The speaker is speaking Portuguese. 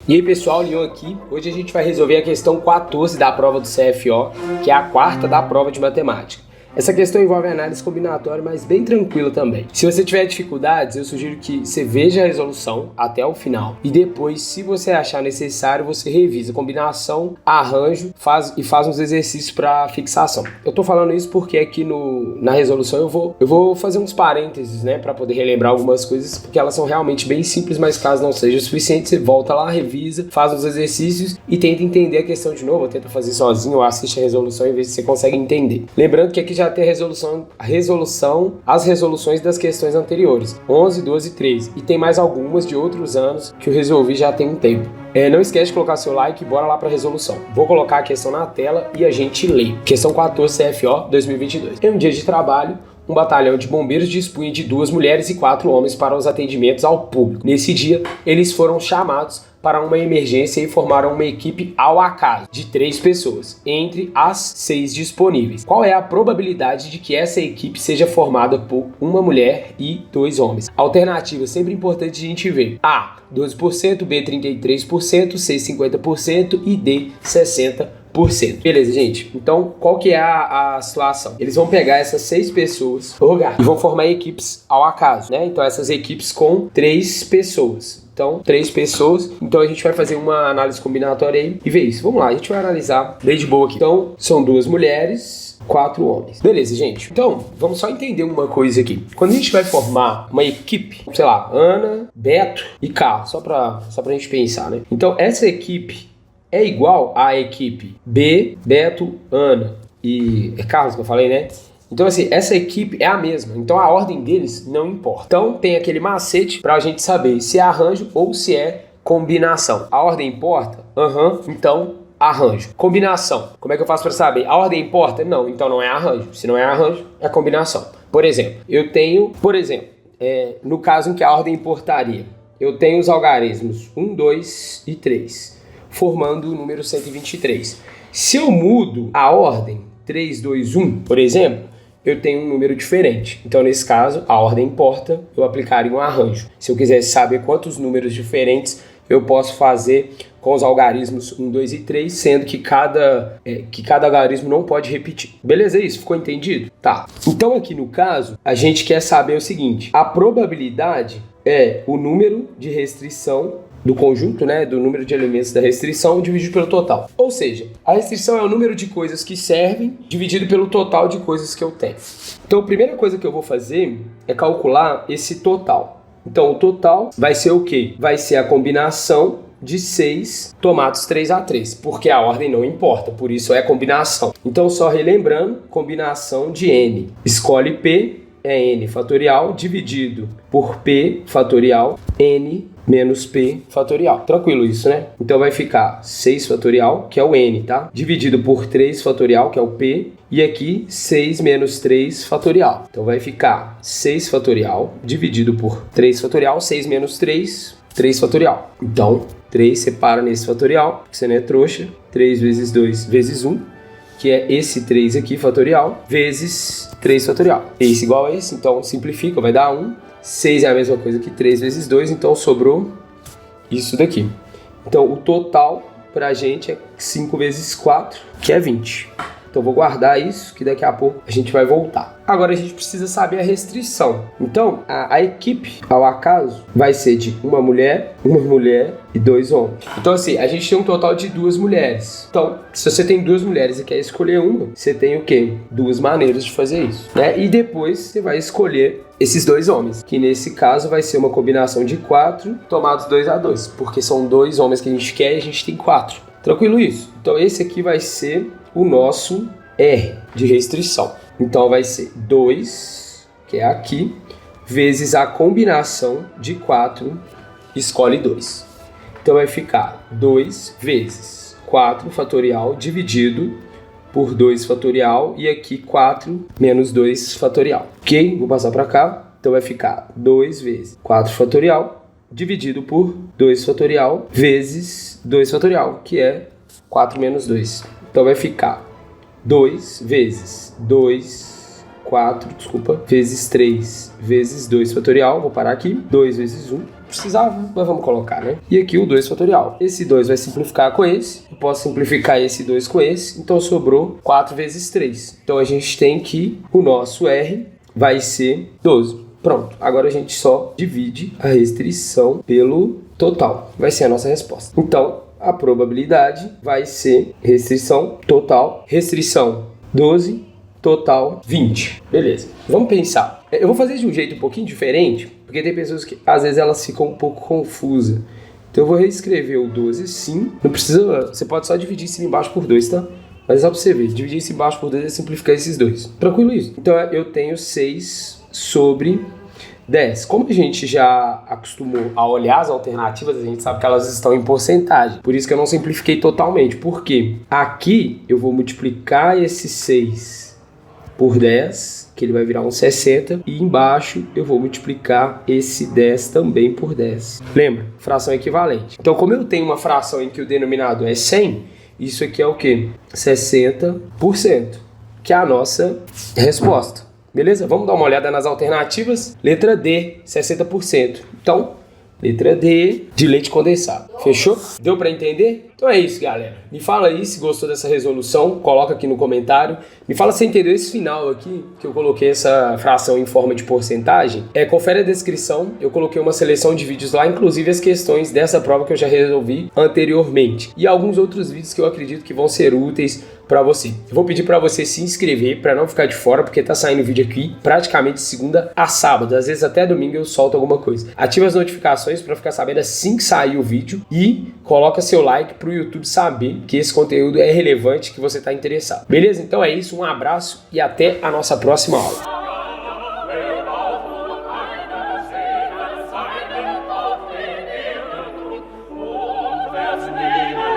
E aí pessoal, Leon aqui. Hoje a gente vai resolver a questão 14 da prova do CFO, que é a quarta da prova de matemática. Essa questão envolve análise combinatória, mas bem tranquila também. Se você tiver dificuldades, eu sugiro que você veja a resolução até o final e depois, se você achar necessário, você revisa combinação, arranjo, faz uns exercícios para fixação. Eu tô falando isso porque aqui na resolução eu vou fazer uns parênteses, né, para poder relembrar algumas coisas, porque elas são realmente bem simples, mas caso não seja o suficiente, você volta lá, revisa, faz os exercícios e tenta entender a questão de novo, ou tenta fazer sozinho, ou assiste a resolução e vê se você consegue entender. Lembrando que aqui já tem as resoluções das questões anteriores, 11, 12 e 13, e tem mais algumas de outros anos que eu resolvi já tem um tempo. Não esquece de colocar seu like e bora lá para a resolução. Vou colocar a questão na tela e a gente lê. Questão 14 CFO 2022. Em um dia de trabalho, um batalhão de bombeiros dispunha de 2 mulheres e 4 homens para os atendimentos ao público. Nesse dia, eles foram chamados para uma emergência e formaram uma equipe ao acaso, de 3 pessoas, entre as 6 disponíveis. Qual é a probabilidade de que essa equipe seja formada por uma mulher e 2 homens? Alternativa sempre importante a gente ver. A, 12%, B, 33%, C, 50% e D, 60%. Beleza, gente? Então, qual que é a situação? Eles vão pegar essas 6 pessoas e vão formar equipes ao acaso, né? Então, essas equipes com 3 pessoas. Então, 3 pessoas. Então, a gente vai fazer uma análise combinatória aí e ver isso. Vamos lá, a gente vai analisar bem de boa aqui. Então, são 2 mulheres, 4 homens. Beleza, gente? Então, vamos só entender uma coisa aqui. Quando a gente vai formar uma equipe, sei lá, Ana, Beto e Carlos, só pra gente pensar, né? Então, essa equipe é igual à equipe B, Beto, Ana e Carlos, que eu falei, né? Então, assim, essa equipe é a mesma. Então, a ordem deles não importa. Então, tem aquele macete pra gente saber se é arranjo ou se é combinação. A ordem importa? Então, arranjo. Combinação. Como é que eu faço pra saber? A ordem importa? Não. Então, não é arranjo. Se não é arranjo, é combinação. Por exemplo, no caso em que a ordem importaria, eu tenho os algarismos 1, 2 e 3. Formando o número 123. Se eu mudo a ordem 3, 2, 1, por exemplo, eu tenho um número diferente. Então, nesse caso, a ordem importa, eu aplicaria um arranjo. Se eu quisesse saber quantos números diferentes eu posso fazer com os algarismos 1, 2 e 3, sendo que cada algarismo não pode repetir. Beleza, é isso? Ficou entendido? Tá. Então, aqui no caso, a gente quer saber o seguinte: a probabilidade é o número de restrição do conjunto, né, do número de elementos da restrição dividido pelo total. Ou seja, a restrição é o número de coisas que servem dividido pelo total de coisas que eu tenho. Então, a primeira coisa que eu vou fazer é calcular esse total. Então, o total vai ser o quê? Vai ser a combinação de 6 tomados 3x3, porque a ordem não importa, por isso é combinação. Então, só relembrando, combinação de n. Escolhe P, é n fatorial, dividido por P fatorial, n menos P fatorial. Tranquilo isso, né? Então vai ficar 6 fatorial, que é o N, tá? Dividido por 3 fatorial, que é o P. E aqui 6 menos 3 fatorial. Então vai ficar 6 fatorial, dividido por 3 fatorial, 6 menos 3, 3 fatorial. Então 3 separa nesse fatorial, que você não é trouxa. 3 vezes 2 vezes 1, que é esse 3 aqui, fatorial, vezes 3 fatorial. Esse igual a esse, então simplifica, vai dar 1. 6 é a mesma coisa que 3 vezes 2, então sobrou isso daqui. Então, o total pra gente é 5 vezes 4, que é 20. Então, vou guardar isso, que daqui a pouco a gente vai voltar. Agora, a gente precisa saber a restrição. Então, a equipe, ao acaso, vai ser de uma mulher e 2 homens. Então, assim, a gente tem um total de 2 mulheres. Então, se você tem 2 mulheres e quer escolher uma, você tem o quê? 2 maneiras de fazer isso, né? E depois, você vai escolher esses 2 homens, que nesse caso vai ser uma combinação de 4 tomados 2x2, porque são 2 homens que a gente quer e a gente tem 4. Tranquilo isso? Então esse aqui vai ser o nosso R de restrição. Então vai ser 2, que é aqui, vezes a combinação de 4, escolhe 2. Então vai ficar 2 vezes 4 fatorial dividido por 2 fatorial e aqui 4 menos 2 fatorial. Ok? Vou passar para cá. Então vai ficar 2 vezes 4 fatorial dividido por 2 fatorial vezes 2 fatorial, que é 4 menos 2. Então vai ficar 2 vezes 4, vezes 3 vezes 2 fatorial. Vou parar aqui. 2 vezes 1 precisava, mas vamos colocar, né? E aqui o 2 fatorial. Esse 2 vai simplificar com esse. Eu posso simplificar esse 2 com esse. Então sobrou 4 vezes 3. Então a gente tem que o nosso R vai ser 12. Pronto. Agora a gente só divide a restrição pelo total. Vai ser a nossa resposta. Então a probabilidade vai ser restrição total. Restrição 12. Total 20. Beleza. Vamos pensar. Eu vou fazer de um jeito um pouquinho diferente, porque tem pessoas que às vezes elas ficam um pouco confusas. Então eu vou reescrever o 12 sim. Não precisa. Você pode só dividir cima e embaixo por 2, tá? Mas é só pra você ver. Dividir cima e embaixo por 2 é simplificar esses dois. Tranquilo isso? Então eu tenho 6 sobre 10. Como a gente já acostumou a olhar as alternativas, a gente sabe que elas estão em porcentagem. Por isso que eu não simplifiquei totalmente. Por quê? Aqui eu vou multiplicar esse 6 por 10, que ele vai virar um 60, e embaixo eu vou multiplicar esse 10 também por 10. Lembra? Fração equivalente. Então, como eu tenho uma fração em que o denominador é 100, isso aqui é o quê? 60%, que é a nossa resposta. Beleza? Vamos dar uma olhada nas alternativas. Letra D, 60%. Então, letra D, de leite condensado. Fechou? Deu para entender? Então é isso, galera. Me fala aí se gostou dessa resolução. Coloca aqui no comentário. Me fala se entendeu esse final aqui, que eu coloquei essa fração em forma de porcentagem. Confere a descrição. Eu coloquei uma seleção de vídeos lá, inclusive as questões dessa prova que eu já resolvi anteriormente. E alguns outros vídeos que eu acredito que vão ser úteis para você. Eu vou pedir para você se inscrever para não ficar de fora, porque tá saindo vídeo aqui praticamente de segunda a sábado, às vezes até domingo eu solto alguma coisa. Ativa as notificações para ficar sabendo assim que sair o vídeo e coloca seu like pro YouTube saber que esse conteúdo é relevante, que você tá interessado. Beleza? Então é isso, um abraço e até a nossa próxima aula. That's me.